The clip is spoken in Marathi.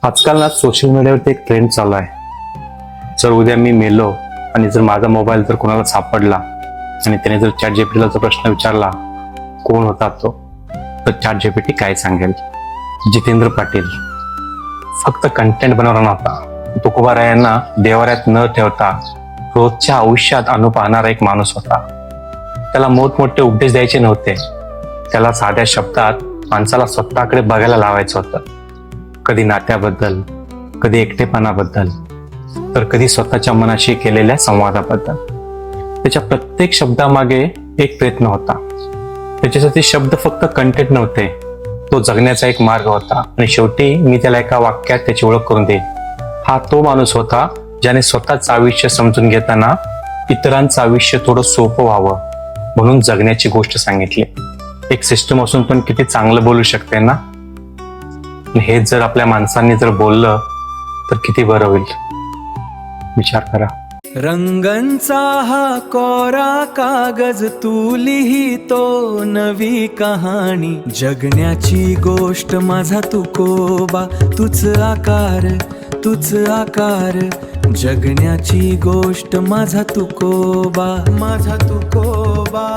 आजकाल ना सोशल मीडियावरती एक ट्रेंड चालू आहे. जर उद्या मी मेलो आणि जर माझा मोबाईल जर कोणाला सापडला आणि त्याने जर चॅट जीपीटीला जर प्रश्न विचारला कोण होता तो, तर चॅट जीपीटी काय सांगेल? जितेंद्र पाटील. फक्त कंटेंट बनवणार नव्हता, तुकोबा यांना देवाऱ्यात न ठेवता रोजच्या आयुष्यात अनुभव पाहणारा एक माणूस होता. त्याला मोठमोठे उपदेश द्यायचे नव्हते, त्याला साध्या शब्दात माणसाला स्वतःकडे बघायला लावायचं होतं. कधी नात्याबद्दल, कधी एकटेपणाबद्दल, तर कधी स्वतःच्या मनाशी केलेल्या संवादाबद्दल. त्याच्या प्रत्येक शब्दामागे एक प्रयत्न होता. त्याच्यासाठी शब्द फक्त कंटेंट नव्हते, तो जगण्याचा एक मार्ग होता. आणि शेवटी मी त्याला एका वाक्यात त्याची ओळख करून देईन. हा तो माणूस होता ज्याने स्वतःच आयुष्य समजून घेताना इतरांचं आयुष्य थोडं सोपं व्हावं म्हणून जगण्याची गोष्ट सांगितली. एक सिस्टम असून पण किती चांगलं बोलू शकते ना. हेच जर आपल्या माणसांनी जर बोललं तर किती बरं होईल, विचार करा. रंगांचा हा कोरा कागज तू लिहितो नवी कहाणी. जगण्याची गोष्ट माझा तुकोबा, तूच आकार, तूच आकार. जगण्याची गोष्ट माझा तुकोबा, माझा तुकोबा.